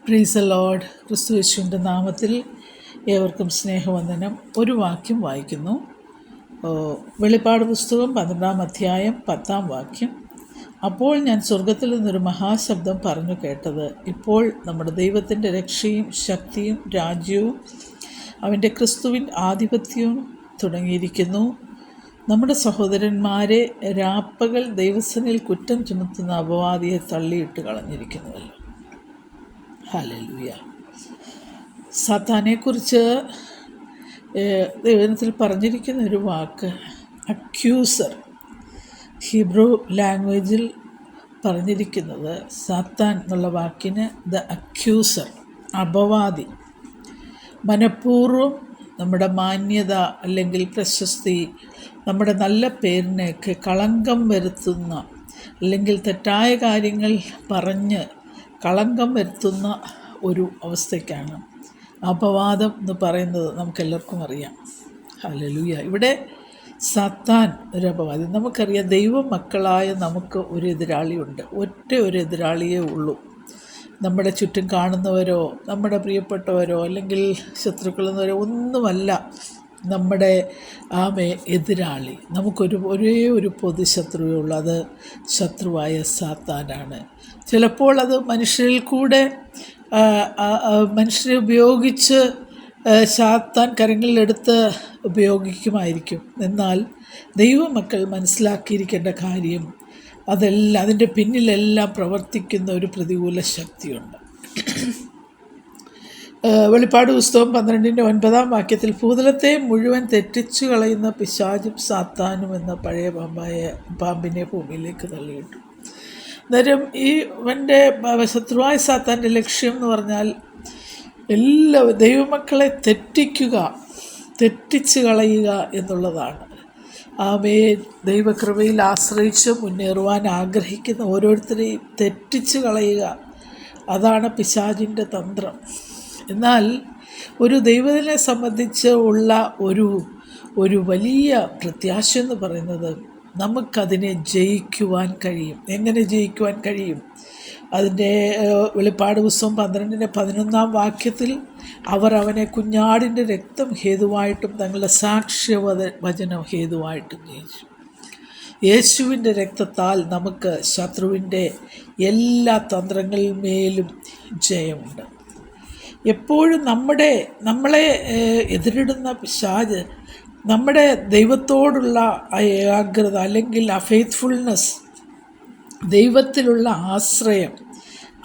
Price the Lord. ക്രിസ്തു യേശുവിൻ്റെ നാമത്തിൽ ഏവർക്കും സ്നേഹവന്ദനം. ഒരു വാക്യം വായിക്കുന്നു. വെളിപ്പാട് പുസ്തകം 12-ാം അധ്യായം 10-ാം വാക്യം. അപ്പോൾ ഞാൻ സ്വർഗത്തിൽ നിന്നൊരു മഹാശബ്ദം പറഞ്ഞു കേട്ടത്, ഇപ്പോൾ നമ്മുടെ ദൈവത്തിൻ്റെ രക്ഷയും ശക്തിയും രാജ്യവും അവൻ്റെ ക്രിസ്തുവിൻ ആധിപത്യവും തുടങ്ങിയിരിക്കുന്നു. നമ്മുടെ സഹോദരന്മാരെ രാപ്പകൽ ദൈവസനിൽ കുറ്റം ചുമത്തുന്ന അപവാദിയെ തള്ളിയിട്ട് കളഞ്ഞിരിക്കുന്നുവല്ലോ. ഹല്ലേലൂയ. സാത്താനെക്കുറിച്ച് ദൈവത്തിൽ പറഞ്ഞിരിക്കുന്ന ഒരു വാക്ക് അക്യൂസർ. ഹീബ്രു ലാംഗ്വേജിൽ പറഞ്ഞിരിക്കുന്നത് സാത്താൻ എന്നുള്ള വാക്കിന് ദ അക്യൂസർ, അപവാദി. മനഃപൂർവ്വം നമ്മുടെ മാന്യത അല്ലെങ്കിൽ പ്രശസ്തി, നമ്മുടെ നല്ല പേരിനെയൊക്കെ കളങ്കം വരുത്തുന്ന അല്ലെങ്കിൽ തെറ്റായ കാര്യങ്ങൾ പറഞ്ഞ് കളങ്കം വരുത്തുന്ന ഒരു അവസ്ഥയ്ക്കാണ് അപവാദം എന്ന് പറയുന്നത്. നമുക്കെല്ലാവർക്കും അറിയാം. ഹല്ലേലൂയ. ഇവിടെ സാത്താൻ ഒരു അപവാദി. നമുക്കറിയാം, ദൈവമക്കളായ നമുക്ക് ഒരു എതിരാളിയുണ്ട്. ഒരു എതിരാളിയേ ഉള്ളൂ. നമ്മുടെ ചുറ്റും കാണുന്നവരോ നമ്മുടെ പ്രിയപ്പെട്ടവരോ അല്ലെങ്കിൽ ശത്രുക്കളെന്നവരോ ഒന്നുമല്ല നമ്മുടെ എതിരാളി. ഒരേ ഒരു പൊതു ശത്രുവേ ഉള്ളൂ, അത് ശത്രുവായ സാത്താനാണ്. ചിലപ്പോൾ അത് മനുഷ്യരിൽ കൂടെ മനുഷ്യരെ ഉപയോഗിച്ച് സാത്താൻ കരങ്ങളിലെടുത്ത് ഉപയോഗിക്കുമായിരിക്കും. എന്നാൽ ദൈവമക്കൾ മനസ്സിലാക്കിയിരിക്കേണ്ട കാര്യം, അതിൻ്റെ പിന്നിലെല്ലാം പ്രവർത്തിക്കുന്ന ഒരു പ്രതികൂല ശക്തിയുണ്ട്. വെളിപ്പാട് പുസ്തകം 12-ന്റെ 9-ാം വാക്യത്തിൽ ഭൂതലത്തെ മുഴുവൻ തെറ്റിച്ചു കളയുന്ന പിശാചും സാത്താനും എന്ന പഴയ പാമ്പിനെ ഭൂമിയിലേക്ക് തള്ളിയിട്ടു. അന്നേരം ഇവൻ്റെ ശത്രുവായ സാത്താൻ്റെ ലക്ഷ്യം എന്ന് പറഞ്ഞാൽ എല്ലാ ദൈവമക്കളെ തെറ്റിച്ച് കളയുക എന്നുള്ളതാണ്. ദൈവകൃപയിൽ ആശ്രയിച്ച് മുന്നേറുവാൻ ആഗ്രഹിക്കുന്ന ഓരോരുത്തരെയും തെറ്റിച്ച് കളയുക, അതാണ് പിശാചിൻ്റെ തന്ത്രം. എന്നാൽ ഒരു ദൈവത്തിനെ സംബന്ധിച്ച് ഉള്ള ഒരു വലിയ പ്രത്യാശ എന്ന് പറയുന്നത്, നമുക്കതിനെ ജയിക്കുവാൻ കഴിയും. എങ്ങനെ ജയിക്കുവാൻ കഴിയും? അതിൻ്റെ വെളിപ്പാട് പുസ്തകം 12-ന്റെ 11-ാം വാക്യത്തിൽ അവർ അവനെ കുഞ്ഞാടിൻ്റെ രക്തം ഹേതുവായിട്ടും തങ്ങളുടെ സാക്ഷ്യവചനം ഹേതുവായിട്ടും ജയിച്ചു. യേശുവിൻ്റെ രക്തത്താൽ നമുക്ക് ശത്രുവിൻ്റെ എല്ലാ തന്ത്രങ്ങളിന്മേലും ജയമുണ്ട്. എപ്പോഴും നമ്മളെ എതിരിടുന്ന പിശാച് നമ്മുടെ ദൈവത്തോടുള്ള ഏകാഗ്രത അല്ലെങ്കിൽ ഫെയ്ത്ത്ഫുൾനെസ്, ദൈവത്തിലുള്ള ആശ്രയം,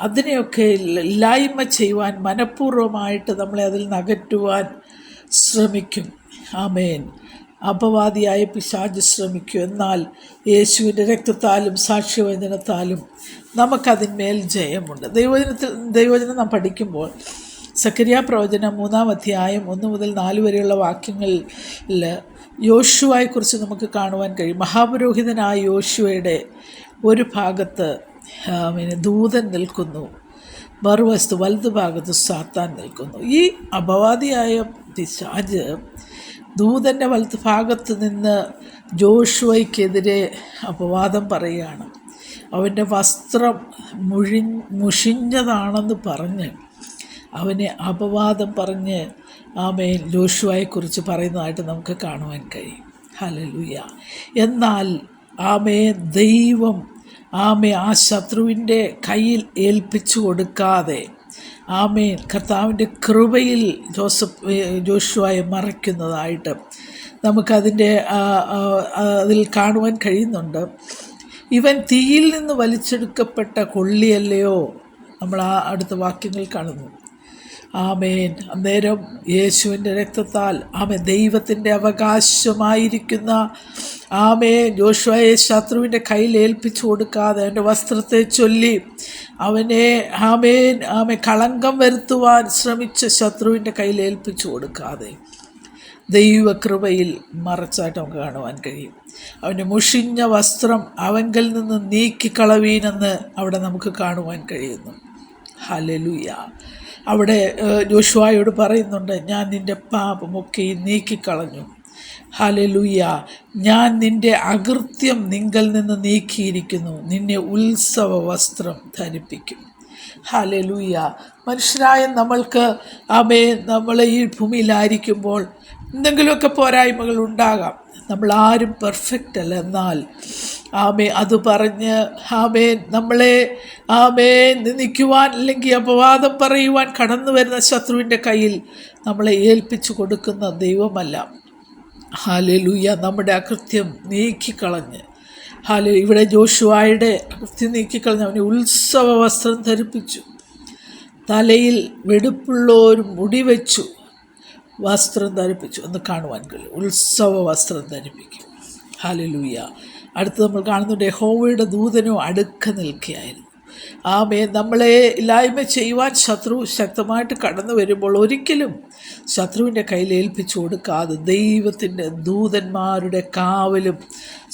അതിനെയൊക്കെ ഇല്ലായ്മ ചെയ്യുവാൻ മനഃപൂർവ്വമായിട്ട് നമ്മളെ അതിൽ നിന്ന് അകറ്റുവാൻ ശ്രമിക്കും. അപവാദിയായ പിശാച് ശ്രമിക്കും. എന്നാൽ യേശുവിൻ്റെ രക്തത്താലും സാക്ഷ്യവചനത്താലും നമുക്കതിന്മേൽ ജയമുണ്ട്. ദൈവവചനം നാം പഠിക്കുമ്പോൾ സക്കറിയ പ്രവചനം 3-ാം അധ്യായം 1 മുതൽ 4 വരെയുള്ള വാക്യങ്ങളിൽ യോശുവയെക്കുറിച്ച് നമുക്ക് കാണുവാൻ കഴിയും. മഹാപുരോഹിതനായ യോശുവയുടെ ഒരു ഭാഗത്ത് ദൂതൻ നിൽക്കുന്നു, മറുവശത്ത് വലതുഭാഗത്ത് സാത്താൻ നിൽക്കുന്നു. ഈ അപവാദിയായ പിശാച് ദൂതൻ്റെ വലത്ത് ഭാഗത്ത് നിന്ന് ജോഷുവയ്ക്കെതിരെ അപവാദം പറയുകയാണ്. അവൻ്റെ വസ്ത്രം മുഷിഞ്ഞതാണെന്ന് പറഞ്ഞ് അവനെ അപവാദം പറഞ്ഞ് ജോഷുവയെക്കുറിച്ച് പറയുന്നതായിട്ട് നമുക്ക് കാണുവാൻ കഴിയും. ഹല്ലേലൂയ. എന്നാൽ ദൈവം ആ ശത്രുവിൻ്റെ കയ്യിൽ ഏൽപ്പിച്ചു കൊടുക്കാതെ കർത്താവിൻ്റെ കൃപയിൽ ജോഷുവയെ മറയ്ക്കുന്നതായിട്ട് അതിൽ കാണുവാൻ കഴിയുന്നുണ്ട്. ഇവൻ തീയിൽ നിന്ന് വലിച്ചെടുക്കപ്പെട്ട കൊള്ളിയല്ലയോ, നമ്മൾ അടുത്ത വാക്യങ്ങൾ കാണുന്നു. അന്നേരം യേശുവിൻ്റെ രക്തത്താൽ ദൈവത്തിൻ്റെ അവകാശമായിരിക്കുന്ന ജോഷുവയെ ശത്രുവിൻ്റെ കയ്യിൽ ഏൽപ്പിച്ചു കൊടുക്കാതെ അവൻ്റെ വസ്ത്രത്തെ ചൊല്ലി അവനെ കളങ്കം വരുത്തുവാൻ ശ്രമിച്ച ശത്രുവിൻ്റെ കയ്യിൽ ഏൽപ്പിച്ചു കൊടുക്കാതെ ദൈവകൃപയിൽ മറച്ചായിട്ട് നമുക്ക് കാണുവാൻ കഴിയും. അവൻ്റെ മുഷിഞ്ഞ വസ്ത്രം അവങ്കിൽ നിന്ന് നീക്കിക്കളവീനെന്ന് അവിടെ നമുക്ക് കാണുവാൻ കഴിയുന്നു. ഹല്ലേലൂയ. അവിടെ ജോഷുവയോട് പറയുന്നുണ്ട്, ഞാൻ നിൻ്റെ പാപമൊക്കെ നീക്കിക്കളഞ്ഞു. ഹല്ലേലൂയ. ഞാൻ നിൻ്റെ അകൃത്യം നിങ്കൽ നിന്ന് നീക്കിയിരിക്കുന്നു, നിന്നെ ഉത്സവ വസ്ത്രം ധരിപ്പിക്കും. ഹല്ലേലൂയ. മനുഷ്യരായ നമ്മൾക്ക് നമ്മൾ ഈ ഭൂമിയിലായിരിക്കുമ്പോൾ എന്തെങ്കിലുമൊക്കെ പോരായ്മകൾ ഉണ്ടാകാം. നമ്മളാരും പെർഫെക്റ്റ് അല്ല. എന്നാൽ അത് പറഞ്ഞ് നമ്മളെ നിന്ദിക്കുവാൻ അല്ലെങ്കിൽ അപവാദം പറയുവാൻ കടന്നു വരുന്ന ശത്രുവിൻ്റെ കയ്യിൽ നമ്മളെ ഏൽപ്പിച്ചു കൊടുക്കുന്ന ദൈവമല്ല. ഹല്ലേലൂയ. നമ്മുടെ അകൃത്യം നീക്കിക്കളഞ്ഞ് ഇവിടെ ജോഷുവായുടെ അകൃത്യം നീക്കിക്കളഞ്ഞ് അവനെ ഉത്സവ വസ്ത്രം ധരിപ്പിച്ചു, തലയിൽ വെടുപ്പുള്ളൊരു മുടി വെച്ചു വസ്ത്രം ധരിപ്പിച്ചു എന്ന് കാണുവാൻ കഴിയും. ഉത്സവ വസ്ത്രം ധരിപ്പിക്കും. ഹല്ലേലൂയ. അടുത്ത് നമ്മൾ കാണുന്നുണ്ട്, യഹോവയുടെ ദൂതനോ അടുക്ക നിൽക്കുകയായിരുന്നു. നമ്മളെ ഇല്ലായ്മ ചെയ്യുവാൻ ശത്രു ശക്തമായിട്ട് കടന്നു വരുമ്പോൾ ഒരിക്കലും ശത്രുവിൻ്റെ കയ്യിൽ ഏൽപ്പിച്ചു കൊടുക്കാതെ ദൈവത്തിൻ്റെ ദൂതന്മാരുടെ കാവലും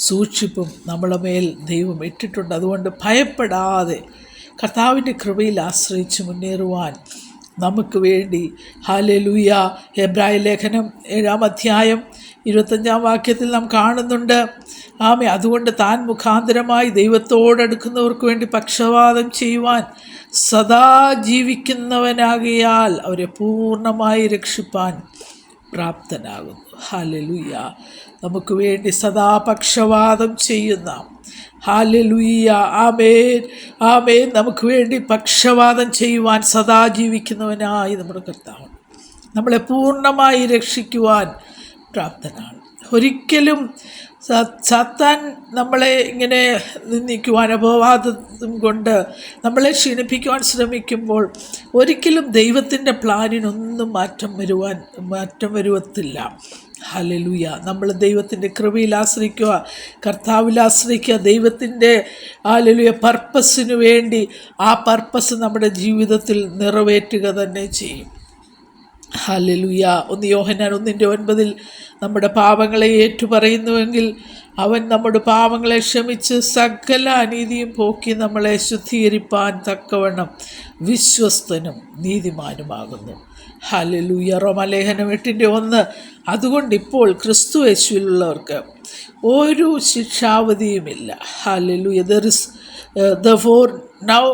സൂക്ഷിപ്പും നമ്മളെ മേൽ ദൈവം ഇട്ടിട്ടുണ്ട്. അതുകൊണ്ട് ഭയപ്പെടാതെ കർത്താവിൻ്റെ കൃപയിൽ ആശ്രയിച്ച് മുന്നേറുവാൻ നമുക്ക് വേണ്ടി ഹല്ലേലൂയ. എബ്രായ ലേഖനം 7-ാം അധ്യായം 25-ാം വാക്യത്തിൽ നാം കാണുന്നുണ്ട്, അതുകൊണ്ട് താൻ മുഖാന്തരമായി ദൈവത്തോടടുക്കുന്നവർക്ക് വേണ്ടി പക്ഷപാതം ചെയ്യുവാൻ സദാ ജീവിക്കുന്നവനാകിയാൽ അവരെ പൂർണ്ണമായി രക്ഷിപ്പാൻ പ്രാപ്തനാകുന്നു. ഹല്ലേലൂയ. നമുക്ക് വേണ്ടി സദാ പക്ഷപാതം ചെയ്യുന്ന, ഹല്ലേലൂയ, ആമേൻ ആമേൻ, നമുക്ക് വേണ്ടി പക്ഷപാതം ചെയ്യുവാൻ സദാ ജീവിക്കുന്നവനായി നമ്മുടെ കർത്താവ് നമ്മളെ പൂർണ്ണമായി രക്ഷിക്കുവാൻ പ്രാപ്തനാണ്. ഒരിക്കലും സാത്താൻ നമ്മളെ ഇങ്ങനെ നിന്ദിക്കുവാൻ അപവാദം കൊണ്ട് നമ്മളെ ക്ഷീണിപ്പിക്കുവാൻ ശ്രമിക്കുമ്പോൾ ഒരിക്കലും ദൈവത്തിൻ്റെ പ്ലാനിനൊന്നും മാറ്റം വരുവത്തില്ല. ഹല്ലേലൂയ. നമ്മൾ ദൈവത്തിൻ്റെ കൃപയിൽ ആശ്രയിക്കുക, കർത്താവിൽ ആശ്രയിക്കുക, ദൈവത്തിൻ്റെ ഹല്ലേലൂയ പർപ്പസിന് വേണ്ടി ആ പർപ്പസ് നമ്മുടെ ജീവിതത്തിൽ നിറവേറ്റുക തന്നെ ചെയ്യും. ഹല്ലേലൂയ. 1 യോഹന്നാൻ 1:9 നമ്മുടെ പാപങ്ങളെ ഏറ്റുപറയുന്നുവെങ്കിൽ അവൻ നമ്മുടെ പാപങ്ങളെ ക്ഷമിച്ച് സകല അനീതിയും പോക്കി നമ്മളെ ശുദ്ധീകരിപ്പാൻ തക്കവണ്ണം വിശ്വസ്തനും നീതിമാനുമാകുന്നു. ഹല്ലേലൂയ. റോമാലേഖനം 8:1 അതുകൊണ്ട് ഇപ്പോൾ ക്രിസ്തു യേശുവിലുള്ളവർക്ക് ഒരു ശിക്ഷാവധിയുമില്ല. Hallelujah. There is therefore now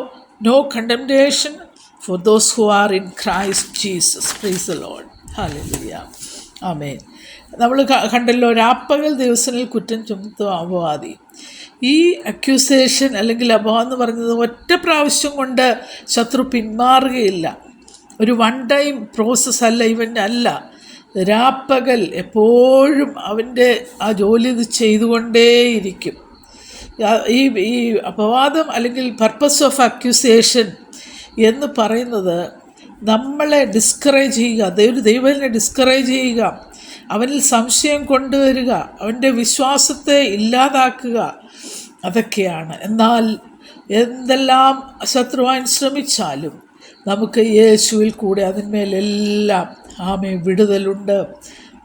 no condemnation for those who are in Christ Jesus. Praise the Lord. Hallelujah. Amen. നമ്മൾ കണ്ടല്ലോ, രാപ്പകൽ ദിവസങ്ങളിൽ കുറ്റം ചുമത്തും അപവാദി. ഈ അക്യൂസേഷൻ അല്ലെങ്കിൽ അപവാദം എന്ന് പറയുന്നത് ഒറ്റ പ്രാവശ്യം കൊണ്ട് ശത്രു പിന്മാറുകയില്ല. ഒരു വൺ ടൈം പ്രോസസ്സ് അല്ല, ഇവൻ്റെ അല്ല. രാപ്പകൽ എപ്പോഴും അവൻ്റെ ആ ജോലി ഇത് ചെയ്തുകൊണ്ടേയിരിക്കും. ഈ അപവാദം അല്ലെങ്കിൽ പർപ്പസ് ഓഫ് അക്യൂസേഷൻ എന്ന് പറയുന്നത് നമ്മളെ ഡിസ്കറേജ് ചെയ്യുക, ദൈവത്തിനെ ഡിസ്കറേജ് ചെയ്യുക, അവനിൽ സംശയം കൊണ്ടുവരിക, അവൻ്റെ വിശ്വാസത്തെ ഇല്ലാതാക്കുക, അതൊക്കെയാണ്. എന്നാൽ എന്തെല്ലാം ശത്രുവാൻ ശ്രമിച്ചാലും നമുക്ക് യേശുവിൽ കൂടെ അതിന്മേലെല്ലാം വിടുതലുണ്ട്.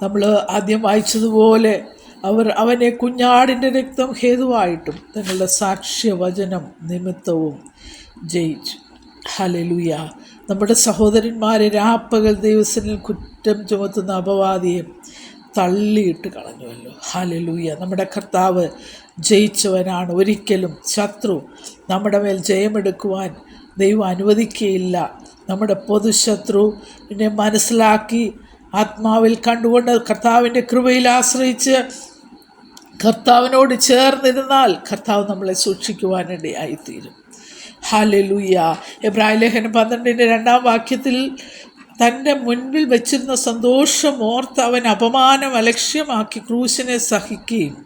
നമ്മൾ ആദ്യം വായിച്ചതുപോലെ അവനെ കുഞ്ഞാടിൻ്റെ രക്തം ഹേതുവായിട്ടും തങ്ങളുടെ സാക്ഷ്യവചനം നിമിത്തവും ജയിച്ചു. ഹല്ലേലൂയ. നമ്മുടെ സഹോദരന്മാരെ രാപ്പകൽ ദിവസത്തിൽ കുറ്റം ചുമത്തുന്ന അപവാദിയെ തള്ളിയിട്ട് കളഞ്ഞുവല്ലോ. ഹല്ലേലൂയ. നമ്മുടെ കർത്താവ് ജയിച്ചവനാണ്. ഒരിക്കലും ശത്രു നമ്മുടെ മേൽ ജയമെടുക്കുവാൻ ദൈവം അനുവദിക്കുകയില്ല. നമ്മുടെ പൊതുശത്രുവിനെ മനസ്സിലാക്കി ആത്മാവിൽ കണ്ടുകൊണ്ട് കർത്താവിൻ്റെ കൃപയിൽ ആശ്രയിച്ച് കർത്താവിനോട് ചേർന്നിരുന്നാൽ കർത്താവ് നമ്മളെ സൂക്ഷിക്കുവാനിടയായിത്തീരും. ഹല്ലേലൂയ. എബ്രായ ലേഖനം 12:2 വാക്യത്തിൽ തൻ്റെ മുൻപിൽ വെച്ചിരുന്ന സന്തോഷം ഓർത്ത് അവൻ അപമാനം അലക്ഷ്യമാക്കി ക്രൂശിനെ സഹിക്കുകയും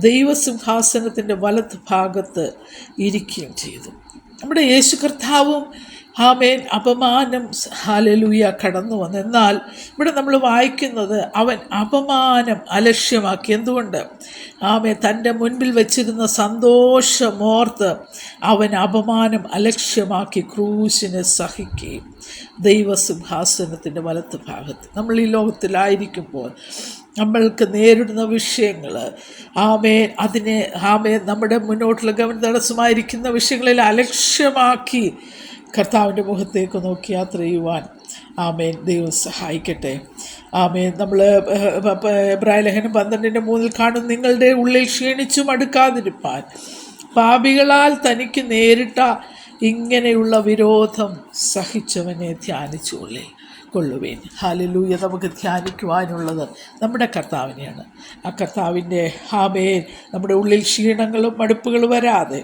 ദൈവസിംഹാസനത്തിൻ്റെ വലത്ത് ഭാഗത്ത് ഇരിക്കുകയും ചെയ്തു. നമ്മുടെ യേശു കർത്താവും അപമാനം ഹല്ലേലൂയ കടന്നു വന്നു. എന്നാൽ ഇവിടെ നമ്മൾ വായിക്കുന്നത് അവൻ അപമാനം അലക്ഷ്യമാക്കി. എന്തുകൊണ്ട്? തൻ്റെ മുൻപിൽ വെച്ചിരുന്ന സന്തോഷമോർത്ത് അവൻ അപമാനം അലക്ഷ്യമാക്കി ക്രൂശിനെ സഹിക്കുകയും ദൈവസിംഹാസനത്തിൻ്റെ വലത്ത് ഭാഗത്ത്. നമ്മൾ ഈ ലോകത്തിലായിരിക്കുമ്പോൾ നമ്മൾക്ക് നേരിടുന്ന വിഷയങ്ങൾ അതിനെ നമ്മുടെ മുന്നോട്ടുള്ള ഗമന തടസ്സമായിരിക്കുന്ന വിഷയങ്ങളിൽ അലക്ഷ്യമാക്കി കർത്താവിൻ്റെ മുഖത്തേക്ക് നോക്കി യാത്ര ചെയ്യുവാൻ ദൈവം സഹായിക്കട്ടെ. നമ്മൾ എബ്രായ ലേഖനം 12:3 കാണും, നിങ്ങളുടെ ഉള്ളിൽ ക്ഷീണിച്ചു മടുക്കാതിരിപ്പാൻ പാപികളാൽ തനിക്ക് നേരിട്ട ഇങ്ങനെയുള്ള വിരോധം സഹിച്ചവനെ കൊള്ളുവേൻ. ഹല്ലേലൂയ. നമുക്ക് ധ്യാനിക്കുവാനുള്ളത് നമ്മുടെ കർത്താവിനെയാണ്. ആ കർത്താവിൻ്റെ നമ്മുടെ ഉള്ളിൽ ക്ഷീണങ്ങളും മടുപ്പുകളും വരാതെ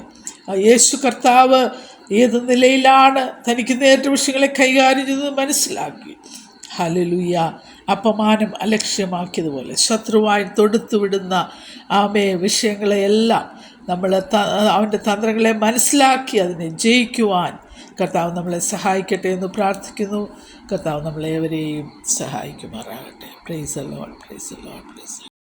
യേശു കർത്താവ് ഏത് നിലയിലാണ് തനിക്ക് നേരിട്ട വിഷയങ്ങളെ കൈകാര്യം ചെയ്തത് മനസ്സിലാക്കി. ഹല്ലേലൂയ. അപമാനം അലക്ഷ്യമാക്കിയതുപോലെ ശത്രുവായി തൊടുത്തുവിടുന്ന വിഷയങ്ങളെയെല്ലാം നമ്മൾ അവൻ്റെ തന്ത്രങ്ങളെ മനസ്സിലാക്കി അതിനെ ജയിക്കുവാൻ കർത്താവ് നമ്മളെ സഹായിക്കട്ടെ എന്ന് പ്രാർത്ഥിക്കുന്നു. കർത്താവ് നമ്മളേവരെയും സഹായിക്കുമാറാകട്ടെ. Praise the Lord, praise the Lord, praise the Lord.